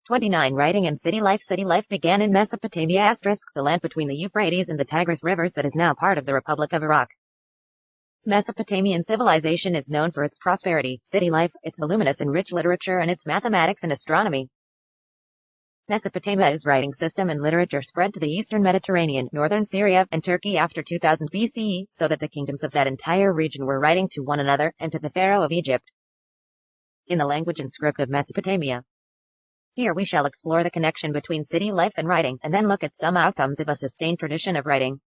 29. Writing and city life. City life began in Mesopotamia *, the land between the Euphrates and the Tigris rivers that is now part of the Republic of Iraq. Mesopotamian civilization is known for its prosperity, city life, its voluminous and rich literature, and its mathematics and astronomy. Mesopotamia's writing system and literature spread to the eastern Mediterranean, northern Syria, and Turkey after 2000 BCE, so that the kingdoms of that entire region were writing to one another, and to the Pharaoh of Egypt, in the language and script of Mesopotamia. Here we shall explore the connection between city life and writing, and then look at some outcomes of a sustained tradition of writing.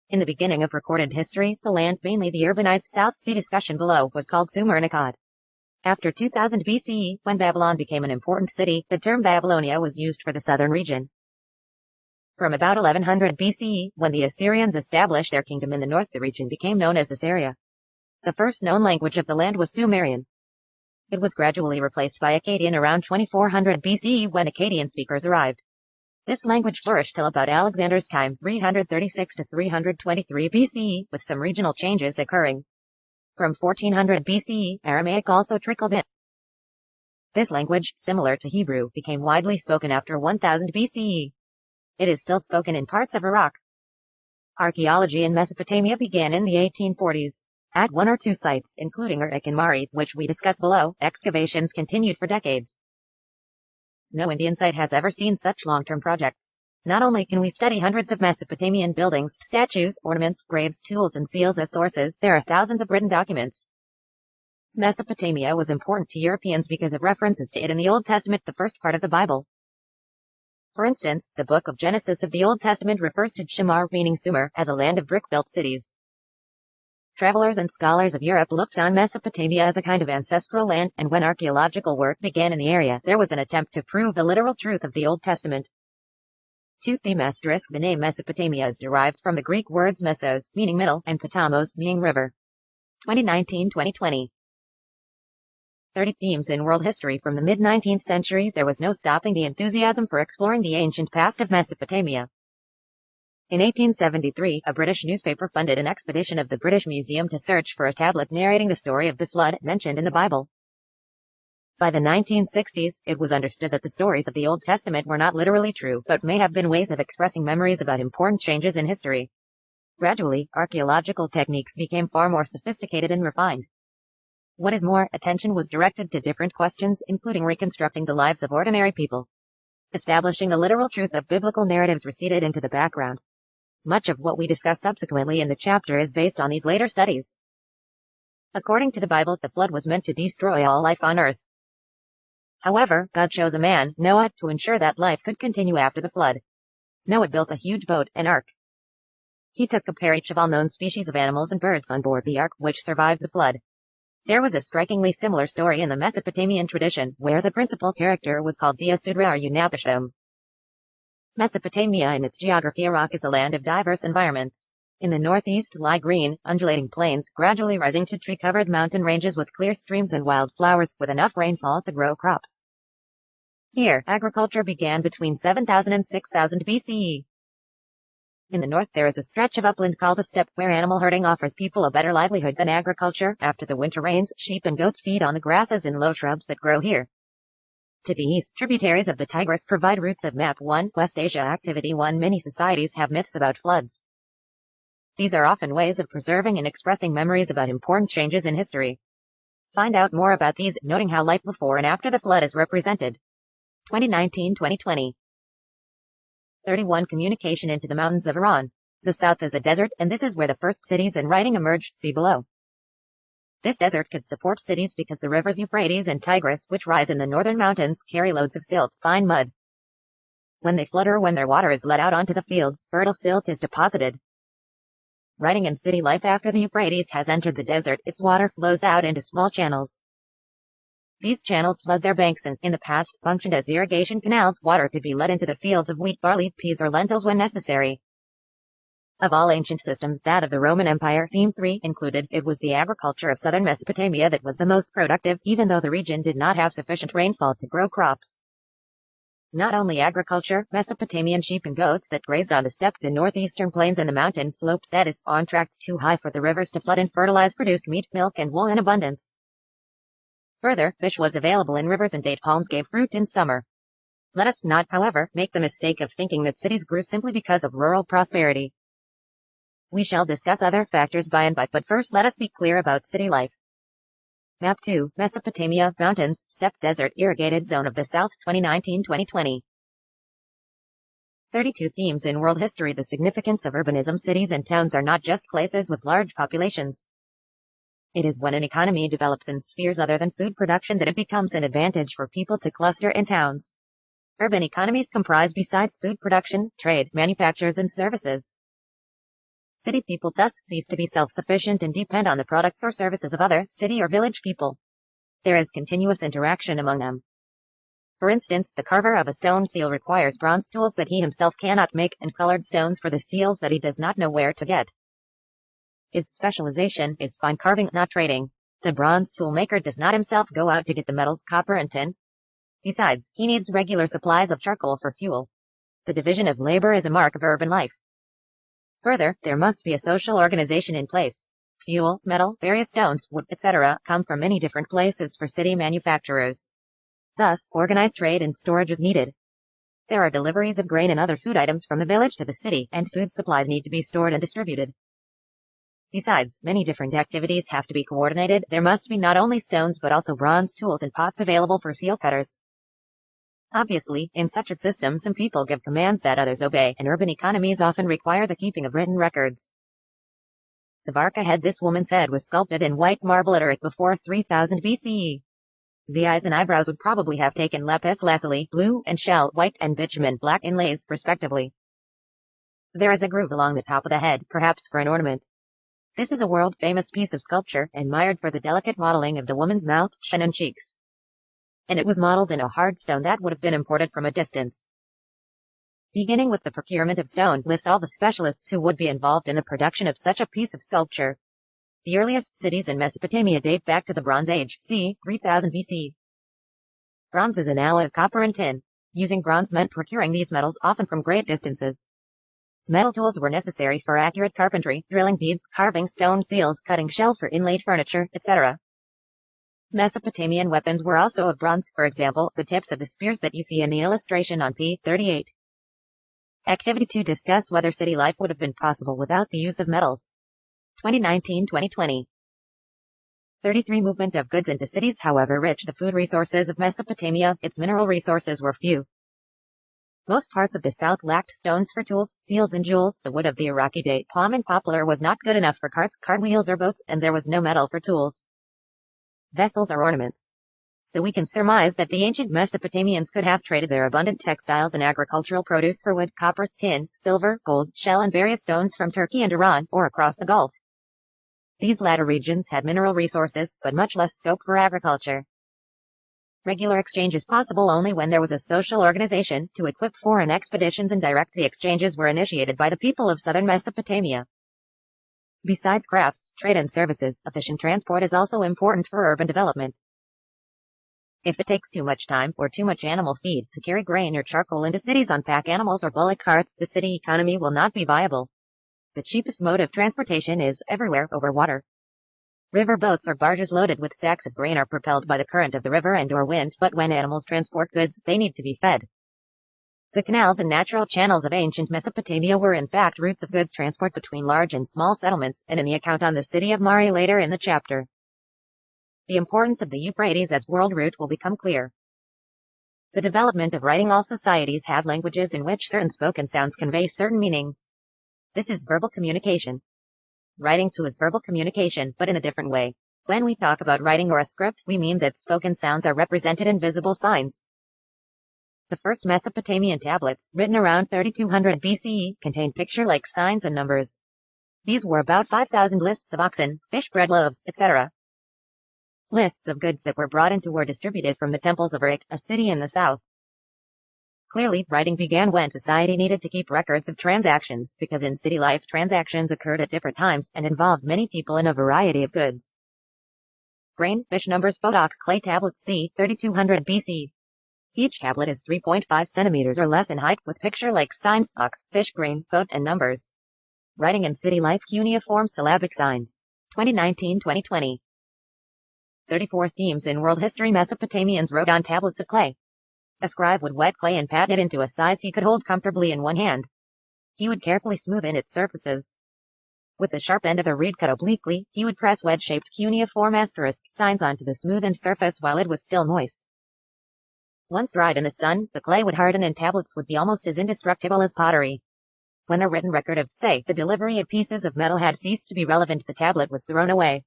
In the beginning of recorded history, the land, mainly the urbanized South Sea discussion below, was called Sumer and Akkad. After 2000 BCE, when Babylon became an important city, the term Babylonia was used for the southern region. From about 1100 BCE, when the Assyrians established their kingdom in the north, the region became known as Assyria. The first known language of the land was Sumerian. It was gradually replaced by Akkadian around 2400 BCE when Akkadian speakers arrived. This language flourished till about Alexander's time, 336 to 323 BCE, with some regional changes occurring. From 1400 BCE, Aramaic also trickled in. This language, similar to Hebrew, became widely spoken after 1000 BCE. It is still spoken in parts of Iraq. Archaeology in Mesopotamia began in the 1840s. At one or two sites, including Uruk and Mari, which we discuss below, excavations continued for decades. No Indian site has ever seen such long-term projects. Not only can we study hundreds of Mesopotamian buildings, statues, ornaments, graves, tools, and seals as sources, there are thousands of written documents. Mesopotamia was important to Europeans because of references to it in the Old Testament, the first part of the Bible. For instance, the book of Genesis of the Old Testament refers to Shamar, meaning Sumer, as a land of brick-built cities. Travelers and scholars of Europe looked on Mesopotamia as a kind of ancestral land, and when archaeological work began in the area, there was an attempt to prove the literal truth of the Old Testament. 2. The name Mesopotamia is derived from the Greek words mesos, meaning middle, and potamos, meaning river. 2019-2020. 30 Themes in world history. From the mid-19th century, there was no stopping the enthusiasm for exploring the ancient past of Mesopotamia. In 1873, a British newspaper funded an expedition of the British Museum to search for a tablet narrating the story of the flood, mentioned in the Bible. By the 1960s, it was understood that the stories of the Old Testament were not literally true, but may have been ways of expressing memories about important changes in history. Gradually, archaeological techniques became far more sophisticated and refined. What is more, attention was directed to different questions, including reconstructing the lives of ordinary people. Establishing the literal truth of biblical narratives receded into the background. Much of what we discuss subsequently in the chapter is based on these later studies. According to the Bible, the flood was meant to destroy all life on earth. However, God chose a man, Noah, to ensure that life could continue after the flood. Noah built a huge boat, an ark. He took a pair each of all known species of animals and birds on board the ark, which survived the flood. There was a strikingly similar story in the Mesopotamian tradition, where the principal character was called Ziusudra or Unapishtim. Mesopotamia and its geography. Iraq is a land of diverse environments. In the northeast lie green, undulating plains, gradually rising to tree-covered mountain ranges with clear streams and wildflowers, with enough rainfall to grow crops. Here, agriculture began between 7000 and 6000 BCE. In the north there is a stretch of upland called a steppe, where animal herding offers people a better livelihood than agriculture. After the winter rains, sheep and goats feed on the grasses and low shrubs that grow here. To the east, tributaries of the Tigris provide routes of Map 1, West Asia. Activity 1. Many societies have myths about floods. These are often ways of preserving and expressing memories about important changes in history. Find out more about these, noting how life before and after the flood is represented. 2019-2020. 31. Communication into the mountains of Iran. The south is a desert, and this is where the first cities in writing emerged. See below. This desert could support cities because the rivers Euphrates and Tigris, which rise in the northern mountains, carry loads of silt, fine mud. When they flood or when their water is let out onto the fields, fertile silt is deposited. Writing and city life. After the Euphrates has entered the desert, its water flows out into small channels. These channels flood their banks and, in the past, functioned as irrigation canals. Water could be let into the fields of wheat, barley, peas, or lentils when necessary. Of all ancient systems, that of the Roman Empire, Theme 3, included, it was the agriculture of southern Mesopotamia that was the most productive, even though the region did not have sufficient rainfall to grow crops. Not only agriculture, Mesopotamian sheep and goats that grazed on the steppe, the northeastern plains and the mountain slopes, that is, on tracts too high for the rivers to flood and fertilize, produced meat, milk, and wool in abundance. Further, fish was available in rivers and date palms gave fruit in summer. Let us not, however, make the mistake of thinking that cities grew simply because of rural prosperity. We shall discuss other factors by and by, but first let us be clear about city life. Map 2, Mesopotamia, Mountains, Steppe Desert Irrigated Zone of the South 2019-2020. 32 themes in world history. The significance of urbanism. Cities and towns are not just places with large populations. It is when an economy develops in spheres other than food production that it becomes an advantage for people to cluster in towns. Urban economies comprise, besides food production, trade, manufactures and services. City people thus cease to be self-sufficient and depend on the products or services of other city or village people. There is continuous interaction among them. For instance, the carver of a stone seal requires bronze tools that he himself cannot make and colored stones for the seals that he does not know where to get. His specialization is fine carving, not trading. The bronze tool maker does not himself go out to get the metals copper and tin. Besides, he needs regular supplies of charcoal for fuel. The division of labor is a mark of urban life. Further, there must be a social organization in place. Fuel, metal, various stones, wood, etc. come from many different places for city manufacturers. Thus, organized trade and storage is needed. There are deliveries of grain and other food items from the village to the city, and food supplies need to be stored and distributed. Besides, many different activities have to be coordinated. There must be not only stones but also bronze tools and pots available for seal cutters. Obviously, in such a system some people give commands that others obey, and urban economies often require the keeping of written records. The Barca head. This woman's head was sculpted in white marble at Uruk before 3000 BCE. The eyes and eyebrows would probably have taken lapis lazuli, blue, and shell, white, and bitumen, black inlays, respectively. There is a groove along the top of the head, perhaps for an ornament. This is a world-famous piece of sculpture, admired for the delicate modeling of the woman's mouth, chin and cheeks. And it was modeled in a hard stone that would have been imported from a distance. Beginning with the procurement of stone, list all the specialists who would be involved in the production of such a piece of sculpture. The earliest cities in Mesopotamia date back to the Bronze Age, c. 3000 BC. Bronze is an alloy of copper and tin. Using bronze meant procuring these metals often from great distances. Metal tools were necessary for accurate carpentry, drilling beads, carving stone seals, cutting shell for inlaid furniture, etc. Mesopotamian weapons were also of bronze, for example, the tips of the spears that you see in the illustration on p. 38. Activity 2. Discuss whether city life would have been possible without the use of metals. 2019-2020. 33. Movement of goods into cities. However rich the food resources of Mesopotamia, its mineral resources were few. Most parts of the south lacked stones for tools, seals and jewels. The wood of the Iraqi date palm and poplar was not good enough for carts, cartwheels or boats, and there was no metal for tools, vessels or ornaments. So we can surmise that the ancient Mesopotamians could have traded their abundant textiles and agricultural produce for wood, copper, tin, silver, gold, shell and various stones from Turkey and Iran, or across the Gulf. These latter regions had mineral resources, but much less scope for agriculture. Regular exchange is possible only when there was a social organization to equip foreign expeditions and direct the exchanges were initiated by the people of southern Mesopotamia. Besides crafts, trade and services, efficient transport is also important for urban development. If it takes too much time, or too much animal feed, to carry grain or charcoal into cities on pack animals or bullock carts, the city economy will not be viable. The cheapest mode of transportation is, everywhere, over water. River boats or barges loaded with sacks of grain are propelled by the current of the river and or wind, but when animals transport goods, they need to be fed. The canals and natural channels of ancient Mesopotamia were in fact routes of goods transport between large and small settlements, and in the account on the city of Mari later in the chapter, the importance of the Euphrates as world route will become clear. The development of writing. All societies have languages in which certain spoken sounds convey certain meanings. This is verbal communication. Writing too is verbal communication, but in a different way. When we talk about writing or a script, we mean that spoken sounds are represented in visible signs. The first Mesopotamian tablets, written around 3200 BCE, contained picture-like signs and numbers. These were about 5,000 lists of oxen, fish, bread loaves, etc. Lists of goods that were brought into or distributed from the temples of Uruk, a city in the south. Clearly, writing began when society needed to keep records of transactions, because in city life transactions occurred at different times and involved many people and a variety of goods. Grain, fish numbers. Botox clay tablets c. 3200 BC. Each tablet is 3.5 centimeters or less in height, with picture-like signs, ox, fish, grain, boat, and numbers. Writing in city life. Cuneiform syllabic signs. 2019-2020. 34 themes in world history. Mesopotamians wrote on tablets of clay. A scribe would wet clay and pat it into a size he could hold comfortably in one hand. He would carefully smoothen its surfaces. With the sharp end of a reed cut obliquely, he would press wedge-shaped cuneiform asterisk signs onto the smoothened surface while it was still moist. Once dried in the sun, the clay would harden and tablets would be almost as indestructible as pottery. When a written record of, say, the delivery of pieces of metal had ceased to be relevant, the tablet was thrown away.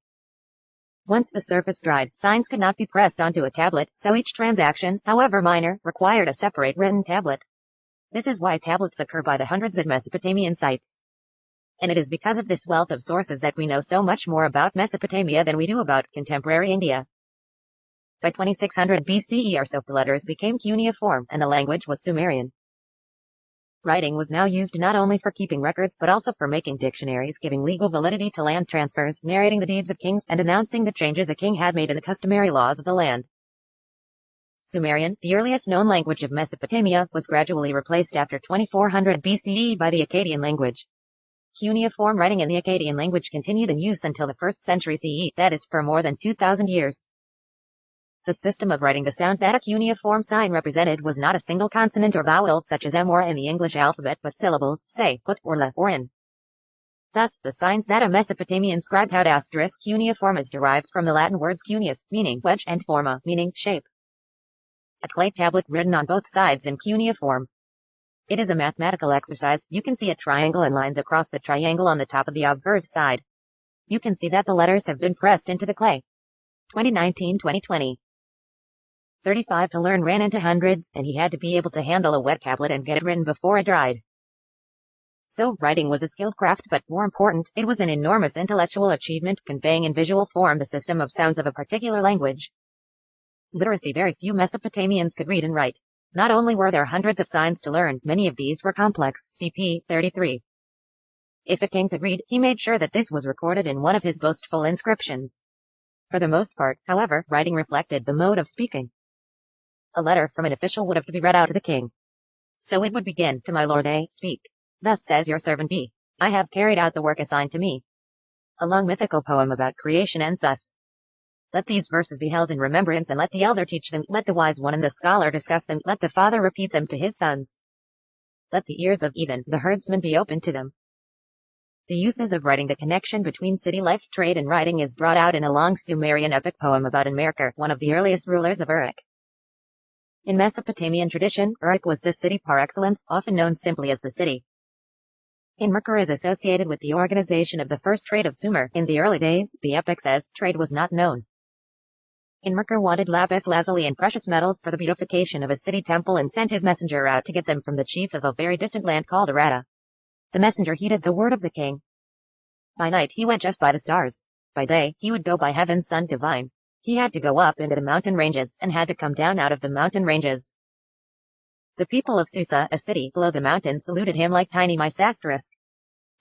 Once the surface dried, signs could not be pressed onto a tablet, so each transaction, however minor, required a separate written tablet. This is why tablets occur by the hundreds at Mesopotamian sites. And it is because of this wealth of sources that we know so much more about Mesopotamia than we do about contemporary India. By 2600 BCE or so, the letters became cuneiform, and the language was Sumerian. Writing was now used not only for keeping records but also for making dictionaries, giving legal validity to land transfers, narrating the deeds of kings, and announcing the changes a king had made in the customary laws of the land. Sumerian, the earliest known language of Mesopotamia, was gradually replaced after 2400 BCE by the Akkadian language. Cuneiform writing in the Akkadian language continued in use until the 1st century CE, that is, for more than 2,000 years. The system of writing the sound that a cuneiform sign represented was not a single consonant or vowel such as M or in the English alphabet, but syllables, say, put or la or in. Thus, the signs that a Mesopotamian scribe had asterisk cuneiform is derived from the Latin words cuneus, meaning wedge, and forma, meaning shape. A clay tablet written on both sides in cuneiform. It is a mathematical exercise. You can see a triangle and lines across the triangle on the top of the obverse side. You can see that the letters have been pressed into the clay. 2019-2020. 35 to learn ran into hundreds, and he had to be able to handle a wet tablet and get it written before it dried. So, writing was a skilled craft, but more important, it was an enormous intellectual achievement, conveying in visual form the system of sounds of a particular language. Literacy. Very few Mesopotamians could read and write. Not only were there hundreds of signs to learn, many of these were complex. CP 33. If a king could read, he made sure that this was recorded in one of his boastful inscriptions. For the most part, however, writing reflected the mode of speaking. A letter from an official would have to be read out to the king. So it would begin, "To my lord A, speak. Thus says your servant B. I have carried out the work assigned to me." A long mythical poem about creation ends thus. Let these verses be held in remembrance, and let the elder teach them. Let the wise one and the scholar discuss them. Let the father repeat them to his sons. Let the ears of even the herdsman be open to them. The uses of writing. The connection between city life, trade, and writing is brought out in a long Sumerian epic poem about Ncert, one of the earliest rulers of Uruk. In Mesopotamian tradition, Uruk was the city par excellence, often known simply as the city. Ncert is associated with the organization of the first trade of Sumer. In the early days, the epic says, trade was not known. Ncert wanted lapis lazuli and precious metals for the beautification of a city temple and sent his messenger out to get them from the chief of a very distant land called Arata. The messenger heeded the word of the king. By night he went just by the stars. By day, he would go by heaven's sun divine. He had to go up into the mountain ranges, and had to come down out of the mountain ranges. The people of Susa, a city below the mountain, saluted him like tiny mice.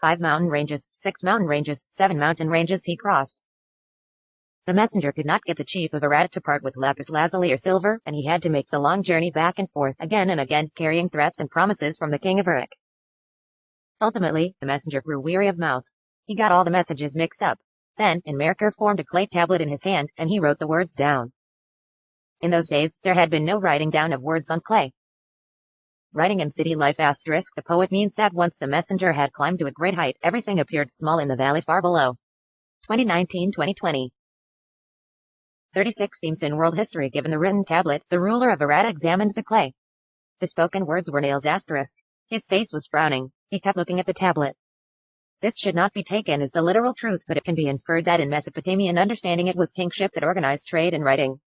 5 mountain ranges, 6 mountain ranges, 7 mountain ranges he crossed. The messenger could not get the chief of Arata to part with lapis lazuli or silver, and he had to make the long journey back and forth again and again, carrying threats and promises from the king of Uruk. Ultimately, the messenger grew weary of mouth. He got all the messages mixed up. Then, Ncert formed a clay tablet in his hand, and he wrote the words down. In those days, there had been no writing down of words on clay. Writing in city life asterisk, the poet means that once the messenger had climbed to a great height, everything appeared small in the valley far below. 2019-2020. 36 themes in world history. Given the written tablet, the ruler of Arata examined the clay. The spoken words were nails asterisk. His face was frowning. He kept looking at the tablet. This should not be taken as the literal truth, but it can be inferred that in Mesopotamian understanding it was kingship that organized trade and writing.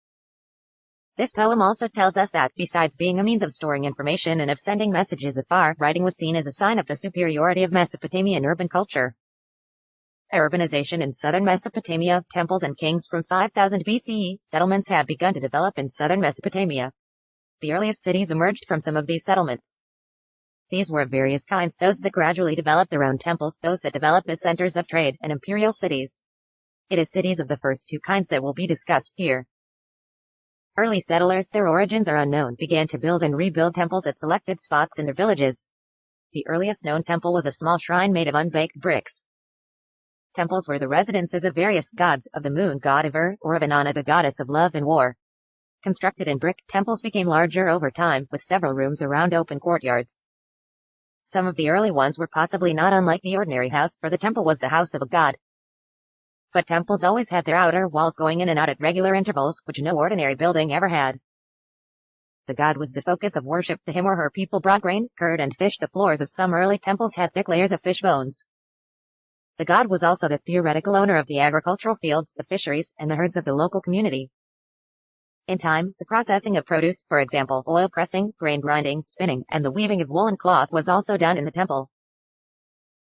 This poem also tells us that, besides being a means of storing information and of sending messages afar, writing was seen as a sign of the superiority of Mesopotamian urban culture. Urbanization in southern Mesopotamia, temples and kings. From 5000 BCE, settlements had begun to develop in southern Mesopotamia. The earliest cities emerged from some of these settlements. These were of various kinds, those that gradually developed around temples, those that developed as centers of trade, and imperial cities. It is cities of the first two kinds that will be discussed here. Early settlers, their origins are unknown, began to build and rebuild temples at selected spots in their villages. The earliest known temple was a small shrine made of unbaked bricks. Temples were the residences of various gods, of the moon god of Ur, or of Inanna, the goddess of love and war. Constructed in brick, temples became larger over time, with several rooms around open courtyards. Some of the early ones were possibly not unlike the ordinary house, for the temple was the house of a god. But temples always had their outer walls going in and out at regular intervals, which no ordinary building ever had. The god was the focus of worship. To him or her people brought grain, curd, and fish. The floors of some early temples had thick layers of fish bones. The god was also the theoretical owner of the agricultural fields, the fisheries, and the herds of the local community. In time, the processing of produce, for example, oil pressing, grain grinding, spinning, and the weaving of woolen cloth was also done in the temple.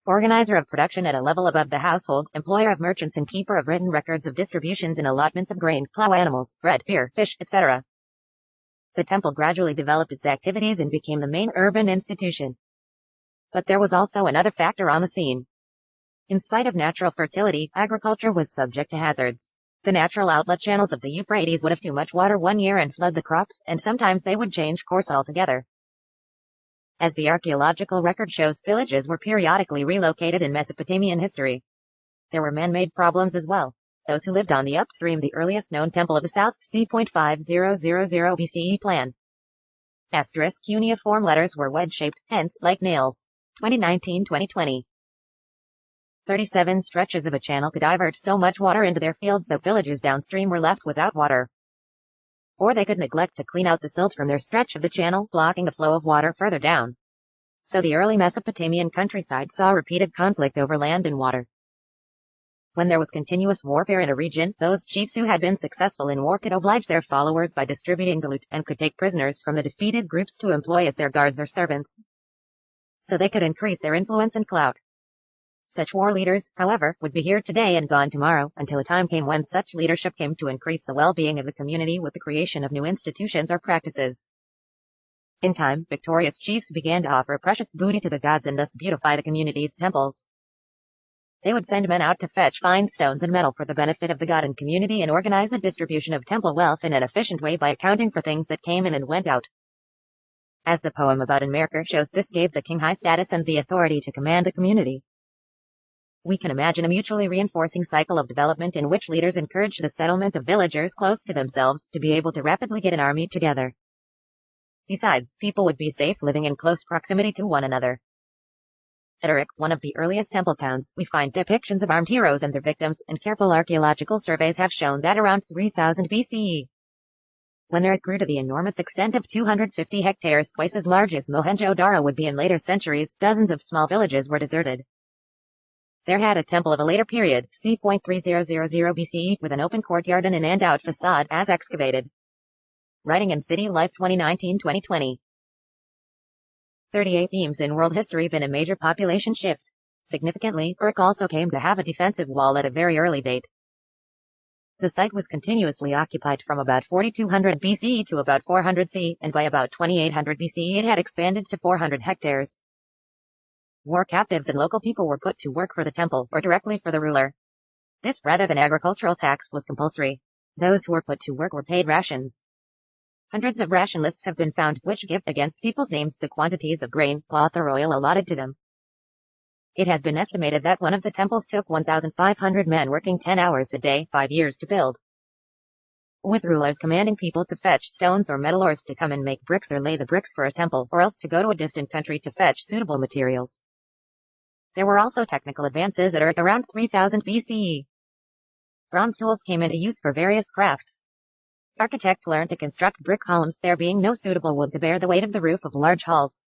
Organizer of production at a level above the household, employer of merchants and keeper of written records of distributions and allotments of grain, plow animals, bread, beer, fish, etc. The temple gradually developed its activities and became the main urban institution. But there was also another factor on the scene. In spite of natural fertility, agriculture was subject to hazards. The natural outlet channels of the Euphrates would have too much water one year and flood the crops, and sometimes they would change course altogether. As the archaeological record shows, villages were periodically relocated in Mesopotamian history. There were man-made problems as well. Those who lived on the upstream, the earliest known temple of the south, c.5000 BCE plan. Asterisk cuneiform letters were wedge-shaped, hence, like nails. 2019-2020. 37 stretches of a channel could divert so much water into their fields that villages downstream were left without water. Or they could neglect to clean out the silt from their stretch of the channel, blocking the flow of water further down. So the early Mesopotamian countryside saw repeated conflict over land and water. When there was continuous warfare in a region, those chiefs who had been successful in war could oblige their followers by distributing the loot, and could take prisoners from the defeated groups to employ as their guards or servants. So they could increase their influence and clout. Such war leaders, however, would be here today and gone tomorrow, until a time came when such leadership came to increase the well-being of the community with the creation of new institutions or practices. In time, victorious chiefs began to offer precious booty to the gods and thus beautify the community's temples. They would send men out to fetch fine stones and metal for the benefit of the god and community and organize the distribution of temple wealth in an efficient way by accounting for things that came in and went out. As the poem about Ncert shows, this gave the king high status and the authority to command the community. We can imagine a mutually reinforcing cycle of development in which leaders encouraged the settlement of villagers close to themselves to be able to rapidly get an army together. Besides, people would be safe living in close proximity to one another. At Uruk, one of the earliest temple towns, we find depictions of armed heroes and their victims, and careful archaeological surveys have shown that around 3000 BCE, when Uruk grew to the enormous extent of 250 hectares, twice as large as Mohenjo-Daro would be in later centuries, dozens of small villages were deserted. There had a temple of a later period, c.3000 BCE, with an open courtyard and an and-out facade, as excavated. Writing in City Life 2019-2020. 38 themes in world history been a major population shift. Significantly, Uruk also came to have a defensive wall at a very early date. The site was continuously occupied from about 4200 BCE to about 400 CE, and by about 2800 BCE it had expanded to 400 hectares. War captives and local people were put to work for the temple, or directly for the ruler. This, rather than agricultural tax, was compulsory. Those who were put to work were paid rations. Hundreds of ration lists have been found, which give, against people's names, the quantities of grain, cloth or oil allotted to them. It has been estimated that one of the temples took 1,500 men working 10 hours a day, 5 years to build. With rulers commanding people to fetch stones or metal ores to come and make bricks or lay the bricks for a temple, or else to go to a distant country to fetch suitable materials. There were also technical advances at Uruk around 3000 BCE. Bronze tools came into use for various crafts. Architects learned to construct brick columns, there being no suitable wood to bear the weight of the roof of large halls.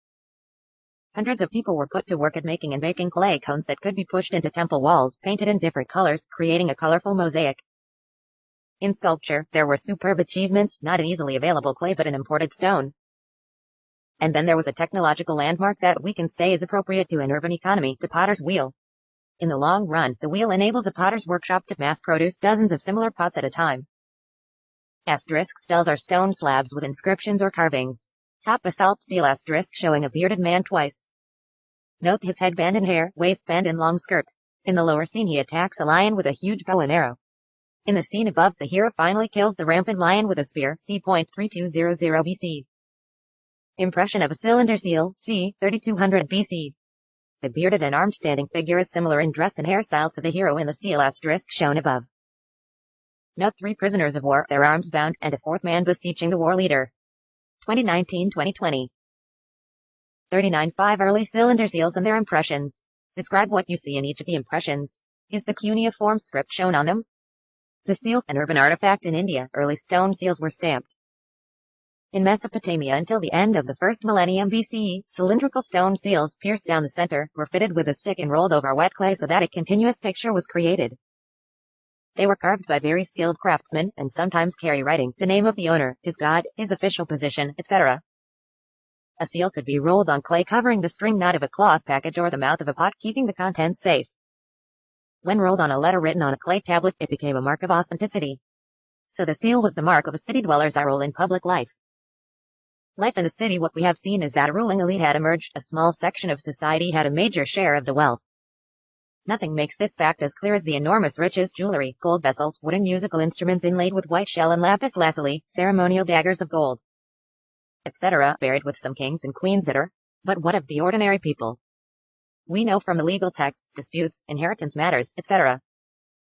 Hundreds of people were put to work at making and baking clay cones that could be pushed into temple walls, painted in different colors, creating a colorful mosaic. In sculpture, there were superb achievements, not an easily available clay but an imported stone. And then there was a technological landmark that we can say is appropriate to an urban economy, the potter's wheel. In the long run, the wheel enables a potter's workshop to mass produce dozens of similar pots at a time. Asterisk steles are stone slabs with inscriptions or carvings. Top basalt stele asterisk showing a bearded man twice. Note his headband and hair, waistband and long skirt. In the lower scene he attacks a lion with a huge bow and arrow. In the scene above, the hero finally kills the rampant lion with a spear, c.3200 BC. Impression of a cylinder seal, c. 3200 BC. The bearded and armed standing figure is similar in dress and hairstyle to the hero in the stele asterisk shown above. Note 3 prisoners of war, their arms bound, and a fourth man beseeching the war leader. 2019-2020. 39 5 Early cylinder seals and their impressions. Describe what you see in each of the impressions. Is the cuneiform script shown on them? The seal, an urban artifact in India, early stone seals were stamped. In Mesopotamia until the end of the first millennium BCE, cylindrical stone seals, pierced down the center, were fitted with a stick and rolled over wet clay so that a continuous picture was created. They were carved by very skilled craftsmen, and sometimes carry writing, the name of the owner, his god, his official position, etc. A seal could be rolled on clay covering the string knot of a cloth package or the mouth of a pot, keeping the contents safe. When rolled on a letter written on a clay tablet, it became a mark of authenticity. So the seal was the mark of a city dweller's role in public life. Life in the city. What we have seen is that a ruling elite had emerged, a small section of society had a major share of the wealth. Nothing makes this fact as clear as the enormous riches: jewelry, gold vessels, wooden musical instruments inlaid with white shell and lapis lazuli, ceremonial daggers of gold, etc., buried with some kings and queens that are. But what of the ordinary people? We know from the legal texts, disputes, inheritance matters, etc.,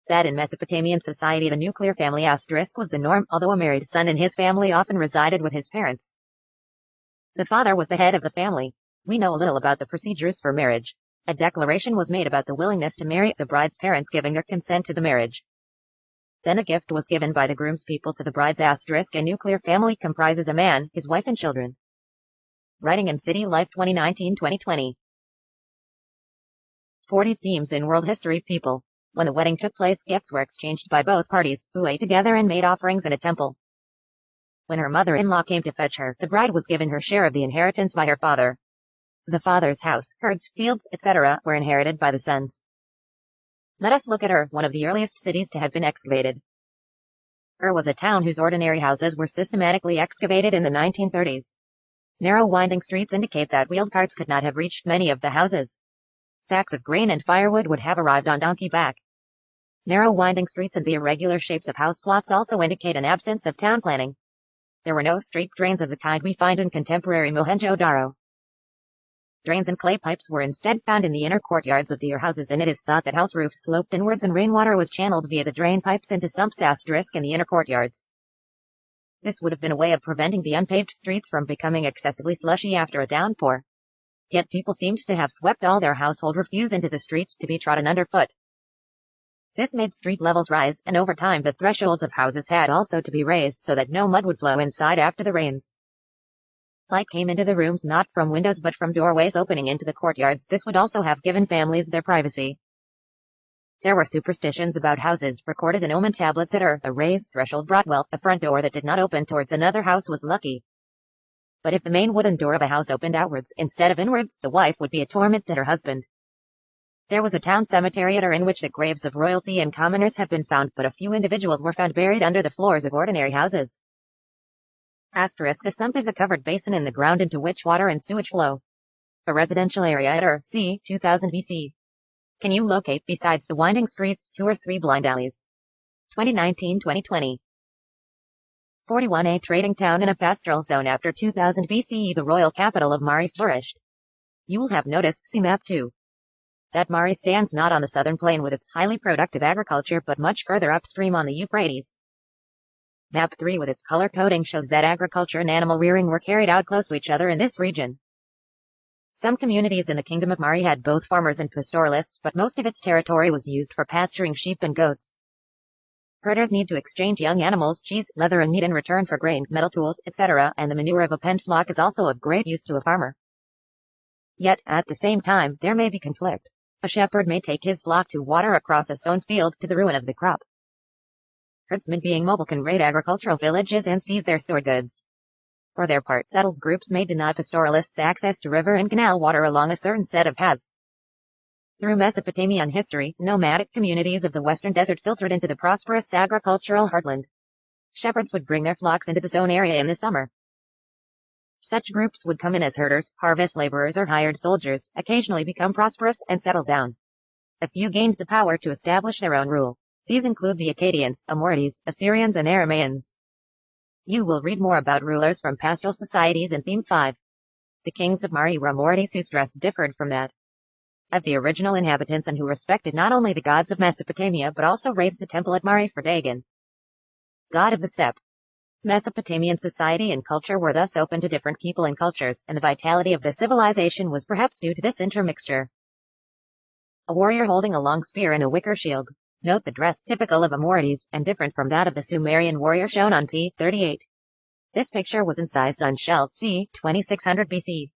that in Mesopotamian society the nuclear family asterisk was the norm, although a married son and his family often resided with his parents. The father was the head of the family. We know little about the procedures for marriage. A declaration was made about the willingness to marry, the bride's parents giving their consent to the marriage. Then a gift was given by the groom's people to the bride's asterisk. A nuclear family comprises a man, his wife and children. Writing in City Life 2019-2020. 40 themes in world history. People. When the wedding took place, gifts were exchanged by both parties, who ate together and made offerings in a temple. When her mother-in-law came to fetch her, the bride was given her share of the inheritance by her father. The father's house, herds, fields, etc., were inherited by the sons. Let us look at Ur, one of the earliest cities to have been excavated. Ur was a town whose ordinary houses were systematically excavated in the 1930s. Narrow winding streets indicate that wheeled carts could not have reached many of the houses. Sacks of grain and firewood would have arrived on donkey back. Narrow winding streets and the irregular shapes of house plots also indicate an absence of town planning. There were no street drains of the kind we find in contemporary Mohenjo-Daro. Drains and clay pipes were instead found in the inner courtyards of the Ur houses, and it is thought that house roofs sloped inwards and rainwater was channeled via the drain pipes into sumps asterisk in the inner courtyards. This would have been a way of preventing the unpaved streets from becoming excessively slushy after a downpour. Yet people seemed to have swept all their household refuse into the streets to be trodden underfoot. This made street levels rise, and over time the thresholds of houses had also to be raised so that no mud would flow inside after the rains. Light came into the rooms not from windows but from doorways opening into the courtyards. This would also have given families their privacy. There were superstitions about houses, recorded in omen tablets at Ur. A raised threshold brought wealth. A front door that did not open towards another house was lucky. But if the main wooden door of a house opened outwards, instead of inwards, the wife would be a torment to her husband. There was a town cemetery at Ur in which the graves of royalty and commoners have been found, but a few individuals were found buried under the floors of ordinary houses. Asterisk. A sump is a covered basin in the ground into which water and sewage flow. A residential area at Ur, c. 2000 BC. Can you locate, besides the winding streets, 2 or 3 blind alleys? 2019-2020. 41. A trading town in a pastoral zone after 2000 BCE. The royal capital of Mari flourished. You will have noticed, see map 2. that Mari stands not on the southern plain with its highly productive agriculture but much further upstream on the Euphrates. Map 3 with its color coding shows that agriculture and animal rearing were carried out close to each other in this region. Some communities in the Kingdom of Mari had both farmers and pastoralists, but most of its territory was used for pasturing sheep and goats. Herders need to exchange young animals, cheese, leather and meat in return for grain, metal tools, etc., and the manure of a penned flock is also of great use to a farmer. Yet, at the same time, there may be conflict. A shepherd may take his flock to water across a sown field, to the ruin of the crop. Herdsmen being mobile can raid agricultural villages and seize their stored goods. For their part, settled groups may deny pastoralists access to river and canal water along a certain set of paths. Through Mesopotamian history, nomadic communities of the western desert filtered into the prosperous agricultural heartland. Shepherds would bring their flocks into the zone area in the summer. Such groups would come in as herders, harvest laborers or hired soldiers, occasionally become prosperous, and settle down. A few gained the power to establish their own rule. These include the Akkadians, Amorites, Assyrians and Aramaeans. You will read more about rulers from pastoral societies in Theme 5. The kings of Mari were Amorites whose dress differed from that of the original inhabitants and who respected not only the gods of Mesopotamia but also raised a temple at Mari for Dagon. god of the steppe. Mesopotamian society and culture were thus open to different people and cultures, and the vitality of the civilization was perhaps due to this intermixture. A warrior holding a long spear and a wicker shield. Note the dress, typical of Amorites, and different from that of the Sumerian warrior shown on p. 38. This picture was incised on shell c. 2600 BC.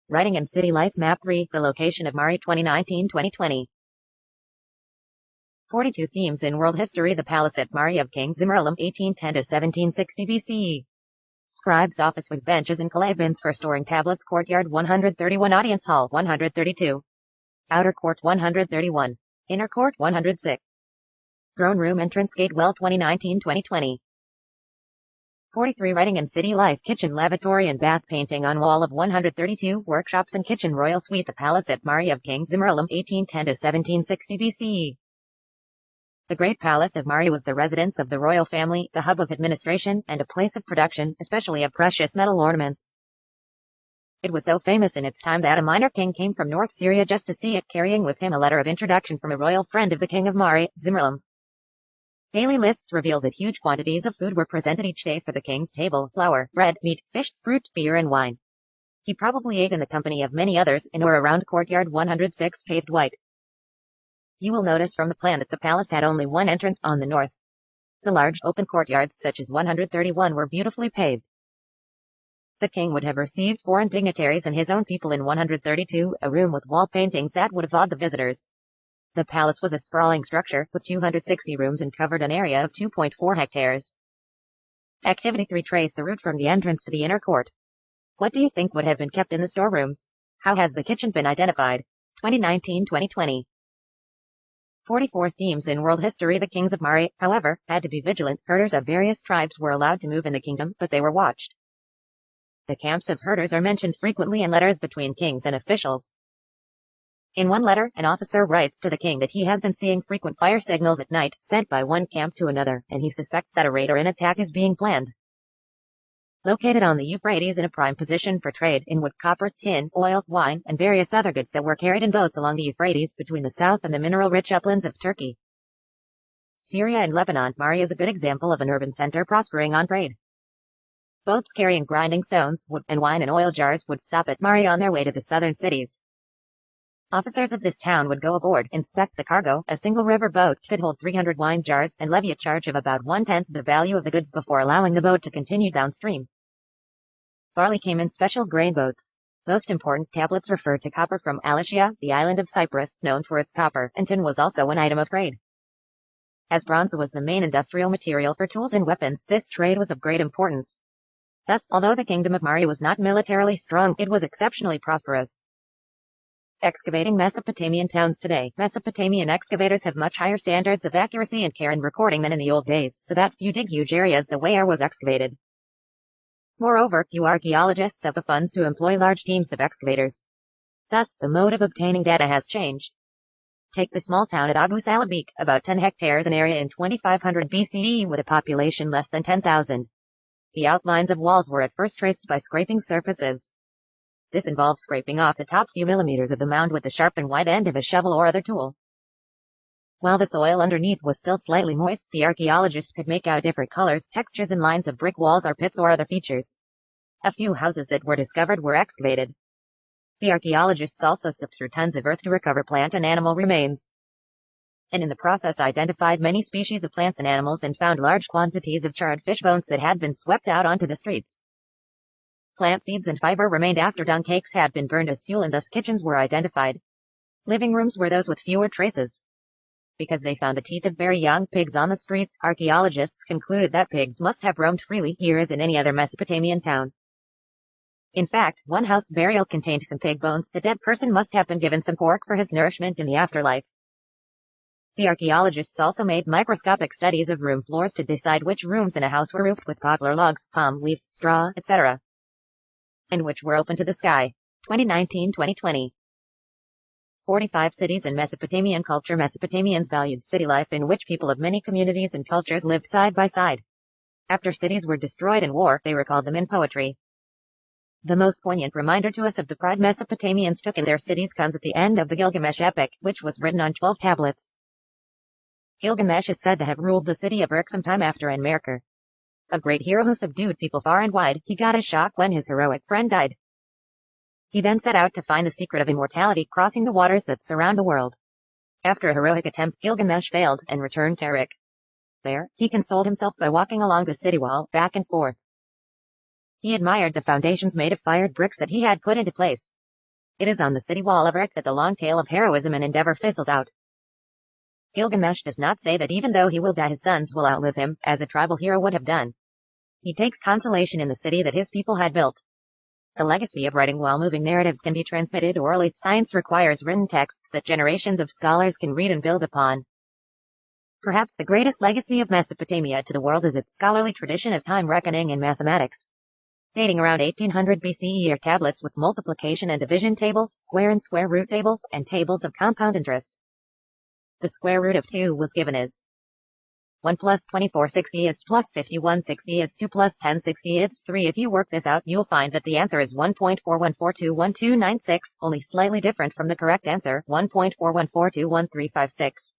Writing and City Life Map 3, the location of Mari 2019-2020. 42 themes in world history. The palace at Mari of King Zimmerlim 1810-1760 BCE. Scribe's office with benches and clay bins for storing tablets. Courtyard 131. Audience hall 132. Outer court 131. Inner court 106. Throne room entrance gate well 2019-2020. 43. Writing and City Life. Kitchen, lavatory and bath. Painting on wall of 132. Workshops and kitchen. Royal suite. The palace at Mari of King Zimmerlim 1810-1760 BCE. The Great Palace of Mari was the residence of the royal family, the hub of administration, and a place of production, especially of precious metal ornaments. It was so famous in its time that a minor king came from North Syria just to see it, carrying with him a letter of introduction from a royal friend of the king of Mari, Zimmerlim. Daily lists revealed that huge quantities of food were presented each day for the king's table: flour, bread, meat, fish, fruit, beer and wine. He probably ate in the company of many others, in or around courtyard 106 paved white. You will notice from the plan that the palace had only one entrance, on the north. The large, open courtyards such as 131 were beautifully paved. The king would have received foreign dignitaries and his own people in 132, a room with wall paintings that would have awed the visitors. The palace was a sprawling structure, with 260 rooms and covered an area of 2.4 hectares. Activity 3. Trace the route from the entrance to the inner court. What do you think would have been kept in the storerooms? How has the kitchen been identified? 2019-2020. 44 themes in world history. The kings of Mari, however, had to be vigilant. Herders of various tribes were allowed to move in the kingdom, but they were watched. The camps of herders are mentioned frequently in letters between kings and officials. In one letter, an officer writes to the king that he has been seeing frequent fire signals at night, sent by one camp to another, and he suspects that a raid or an attack is being planned. Located on the Euphrates in a prime position for trade in wood, copper, tin, oil, wine, and various other goods that were carried in boats along the Euphrates between the south and the mineral-rich uplands of Turkey. Syria and Lebanon. Mari is a good example of an urban center prospering on trade. Boats carrying grinding stones, wood, and wine and oil jars would stop at Mari on their way to the southern cities. Officers of this town would go aboard, inspect the cargo. A single river boat could hold 300 wine jars and levy a charge of about 1/10 the value of the goods before allowing the boat to continue downstream. Barley came in special grain boats. Most important tablets refer to copper from Alicia, the island of Cyprus, known for its copper, and tin was also an item of trade. As bronze was the main industrial material for tools and weapons, this trade was of great importance. Thus, although the kingdom of Mari was not militarily strong, it was exceptionally prosperous. Excavating Mesopotamian towns today. Mesopotamian excavators have much higher standards of accuracy and care in recording than in the old days, so that few dig huge areas the way air was excavated. Moreover, few archaeologists have the funds to employ large teams of excavators. Thus, the mode of obtaining data has changed. Take the small town at Abu Salabik, about 10 hectares in area in 2500 BCE with a population less than 10,000. The outlines of walls were at first traced by scraping surfaces. This involves scraping off the top few millimeters of the mound with the sharp and wide end of a shovel or other tool. While the soil underneath was still slightly moist, the archaeologist could make out different colors, textures and lines of brick walls or pits or other features. A few houses that were discovered were excavated. The archaeologists also sift through tons of earth to recover plant and animal remains, and in the process identified many species of plants and animals and found large quantities of charred fish bones that had been swept out onto the streets. Plant seeds and fiber remained after dung cakes had been burned as fuel, and thus kitchens were identified. Living rooms were those with fewer traces. Because they found the teeth of very young pigs on the streets, archaeologists concluded that pigs must have roamed freely here as in any other Mesopotamian town. In fact, one house burial contained some pig bones. The dead person must have been given some pork for his nourishment in the afterlife. The archaeologists also made microscopic studies of room floors to decide which rooms in a house were roofed with poplar logs, palm leaves, straw, etc., and which were open to the sky. 2019-2020. 45 cities in Mesopotamian culture. Mesopotamians valued city life in which people of many communities and cultures lived side by side. After cities were destroyed in war, they recalled them in poetry. The most poignant reminder to us of the pride Mesopotamians took in their cities comes at the end of the Gilgamesh epic, which was written on 12 tablets. Gilgamesh is said to have ruled the city of Uruk some time after Ncert. A great hero who subdued people far and wide, he got a shock when his heroic friend died. He then set out to find the secret of immortality, crossing the waters that surround the world. After a heroic attempt, Gilgamesh failed and returned to Uruk. There, he consoled himself by walking along the city wall, back and forth. He admired the foundations made of fired bricks that he had put into place. It is on the city wall of Uruk that the long tale of heroism and endeavor fizzles out. Gilgamesh does not say that even though he will die, his sons will outlive him, as a tribal hero would have done. He takes consolation in the city that his people had built. The legacy of writing while moving narratives can be transmitted orally. Science requires written texts that generations of scholars can read and build upon. Perhaps the greatest legacy of Mesopotamia to the world is its scholarly tradition of time reckoning and mathematics. Dating around 1800 BCE are tablets with multiplication and division tables, square and square root tables, and tables of compound interest. The square root of 2 was given as 1 plus 2460 it's plus 5160 it's 2 plus 1060 it's 3. If you work this out, you'll find that the answer is 1.41421296, only slightly different from the correct answer, 1.41421356.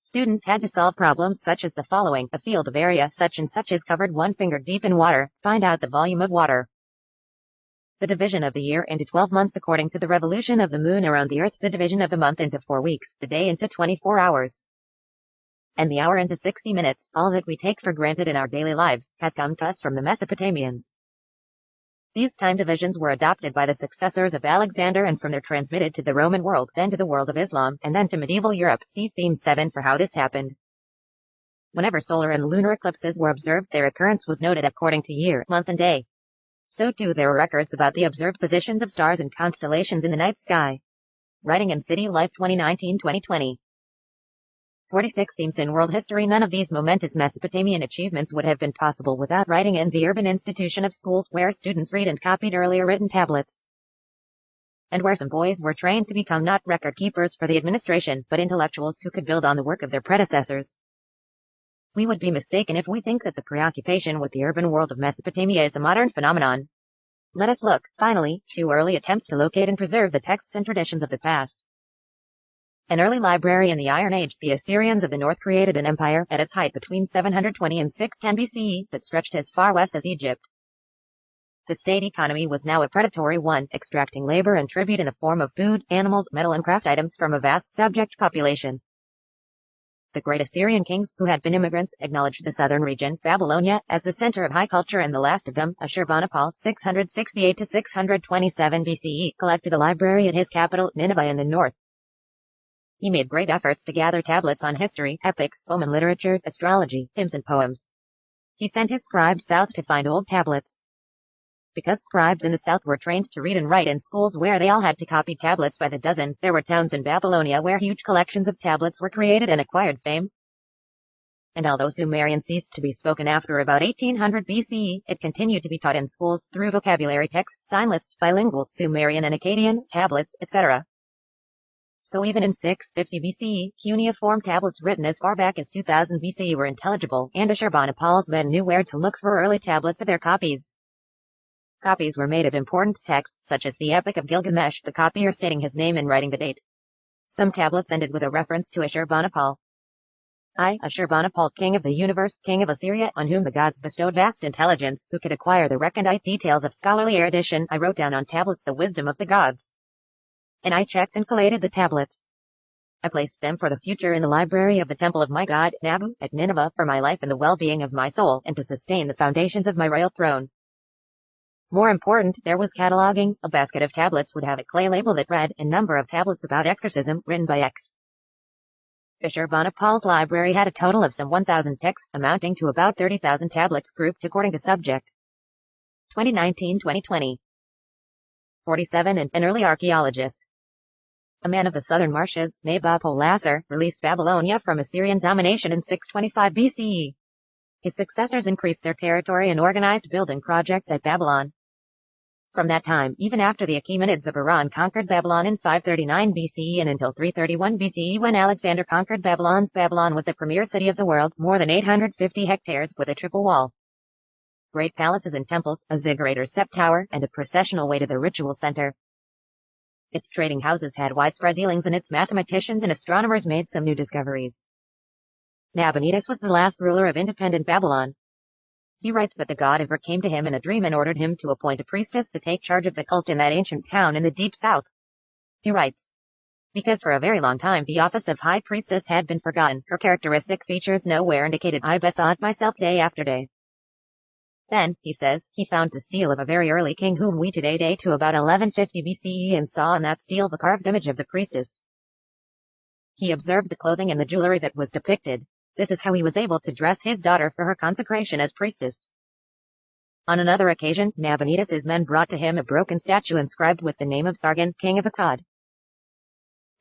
Students had to solve problems such as the following. A field of area such and such is covered 1 finger deep in water. Find out the volume of water. The division of the year into 12 months according to the revolution of the moon around the earth. The division of the month into 4 weeks, the day into 24 hours, and the hour into 60 minutes. All that we take for granted in our daily lives has come to us from the Mesopotamians. These time divisions were adopted by the successors of Alexander and from there transmitted to the Roman world, then to the world of Islam, and then to medieval Europe. See theme 7 for how this happened. Whenever solar and lunar eclipses were observed, their occurrence was noted according to year, month and day. So too there are records about the observed positions of stars and constellations in the night sky. Writing in City Life 2019-2020. 46 themes in world history. None of these momentous Mesopotamian achievements would have been possible without writing in the urban institution of schools where students read and copied earlier written tablets, and where some boys were trained to become not record keepers for the administration, but intellectuals who could build on the work of their predecessors. We would be mistaken if we think that the preoccupation with the urban world of Mesopotamia is a modern phenomenon. Let us look, finally, to early attempts to locate and preserve the texts and traditions of the past. An early library in the Iron Age. The Assyrians of the north created an empire at its height between 720 and 610 BCE that stretched as far west as Egypt. The state economy was now a predatory one, extracting labor and tribute in the form of food, animals, metal and craft items from a vast subject population. The great Assyrian kings, who had been immigrants, acknowledged the southern region, Babylonia, as the center of high culture, and the last of them, Ashurbanipal, 668 to 627 BCE, collected a library at his capital, Nineveh, in the north. He made great efforts to gather tablets on history, epics, Roman literature, astrology, hymns and poems. He sent his scribes south to find old tablets. Because scribes in the south were trained to read and write in schools where they all had to copy tablets by the dozen, there were towns in Babylonia where huge collections of tablets were created and acquired fame. And although Sumerian ceased to be spoken after about 1800 BCE, it continued to be taught in schools through vocabulary texts, sign lists, bilingual, Sumerian and Akkadian, tablets, etc. So even in 650 BCE, cuneiform tablets written as far back as 2000 BCE were intelligible, and Ashurbanipal's men knew where to look for early tablets of their copies. Copies were made of important texts such as the Epic of Gilgamesh, the copier stating his name and writing the date. Some tablets ended with a reference to Ashurbanipal. I, Ashurbanipal, king of the universe, king of Assyria, on whom the gods bestowed vast intelligence, who could acquire the recondite details of scholarly erudition, I wrote down on tablets the wisdom of the gods. And I checked and collated the tablets. I placed them for the future in the library of the temple of my god, Nabu, at Nineveh, for my life and the well-being of my soul, and to sustain the foundations of my royal throne. More important, there was cataloging. A basket of tablets would have a clay label that read, a number of tablets about exorcism, written by X. Ashurbanipal's library had a total of some 1,000 texts, amounting to about 30,000 tablets, grouped according to subject. 2019-2020. 47 and an early archaeologist. A man of the southern marshes, Nabopolassar, released Babylonia from Assyrian domination in 625 BCE. His successors increased their territory and organized building projects at Babylon. From that time, even after the Achaemenids of Iran conquered Babylon in 539 BCE and until 331 BCE when Alexander conquered Babylon, Babylon was the premier city of the world, more than 850 hectares with a triple wall, great palaces and temples, a ziggurat or step tower, and a processional way to the ritual center. Its trading houses had widespread dealings and its mathematicians and astronomers made some new discoveries. Nabonidus was the last ruler of independent Babylon. He writes that the god Ever came to him in a dream and ordered him to appoint a priestess to take charge of the cult in that ancient town in the deep south. He writes, because for a very long time the office of high priestess had been forgotten, her characteristic features nowhere indicated. I bethought myself day after day. Then, he says, he found the stele of a very early king whom we today date to about 1150 BCE and saw on that stele the carved image of the priestess. He observed the clothing and the jewelry that was depicted. This is how he was able to dress his daughter for her consecration as priestess. On another occasion, Nabonidus's men brought to him a broken statue inscribed with the name of Sargon, king of Akkad.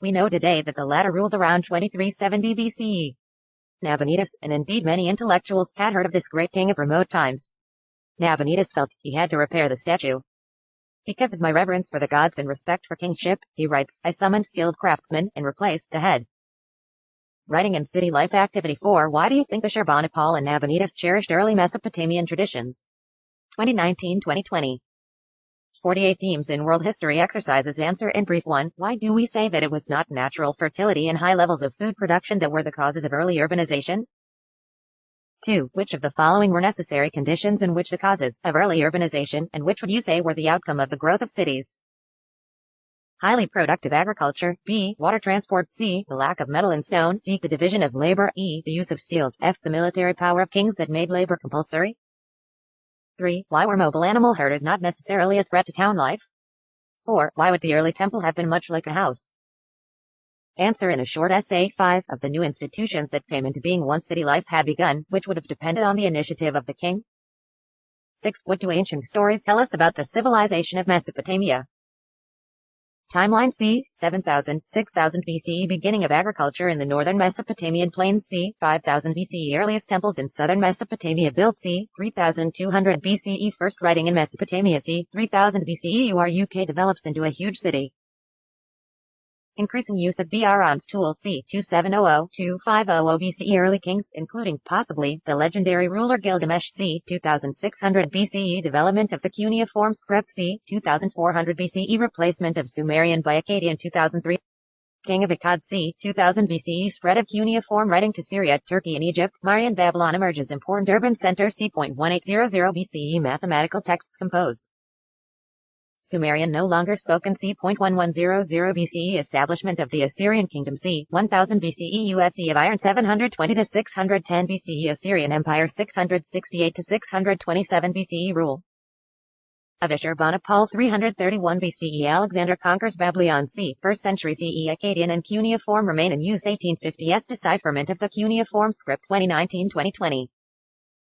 We know today that the latter ruled around 2370 BCE. Nabonidus, and indeed many intellectuals, had heard of this great king of remote times. Nabonidus felt he had to repair the statue. Because of my reverence for the gods and respect for kingship, he writes, I summoned skilled craftsmen and replaced the head. Writing in City Life Activity 4. Why do you think Ashurbanipal and Nabonidus cherished early Mesopotamian traditions? 2019-2020. 48 Themes in World History Exercises. Answer in brief. 1. Why do we say that it was not natural fertility and high levels of food production that were the causes of early urbanization? 2. Which of the following were necessary conditions and which the causes of early urbanization, and which would you say were the outcome of the growth of cities? Highly productive agriculture. B. Water transport. C. The lack of metal and stone. D. The division of labor. E. The use of seals. F. The military power of kings that made labor compulsory. 3. Why were mobile animal herders not necessarily a threat to town life? 4. Why would the early temple have been much like a house? Answer in a short essay. 5. Of the new institutions that came into being once city life had begun, which would have depended on the initiative of the king? 6. What do ancient stories tell us about the civilization of Mesopotamia? Timeline. C. 7000, 6000 BCE. Beginning of agriculture in the northern Mesopotamian plains. C. 5000 BCE. Earliest temples in southern Mesopotamia built. C. 3200 BCE. First writing in Mesopotamia. C. 3000 BCE. UK develops into a huge city. Increasing use of Bronze tools. C. 2700-2500 BCE. Early kings, including, possibly, the legendary ruler Gilgamesh. C. 2600 BCE. Development of the cuneiform script. C. 2400 BCE. Replacement of Sumerian by Akkadian. 2003. King of Akkad. C. 2000 BCE. Spread of cuneiform writing to Syria, Turkey and Egypt. Marian Babylon emerges important urban center. C. 1800 BCE. Mathematical texts composed. Sumerian no longer spoken. C. 1100 BCE. Establishment of the Assyrian kingdom. C. 1000 BCE. USE of iron. 720 to 610 BCE. Assyrian Empire. 668 to 627 BCE. Rule of Ashurbanipal. 331 BCE. Alexander conquers Babylon. C. 1st century CE. Akkadian and cuneiform remain in use. 1850s. Decipherment of the cuneiform script. 2019-2020.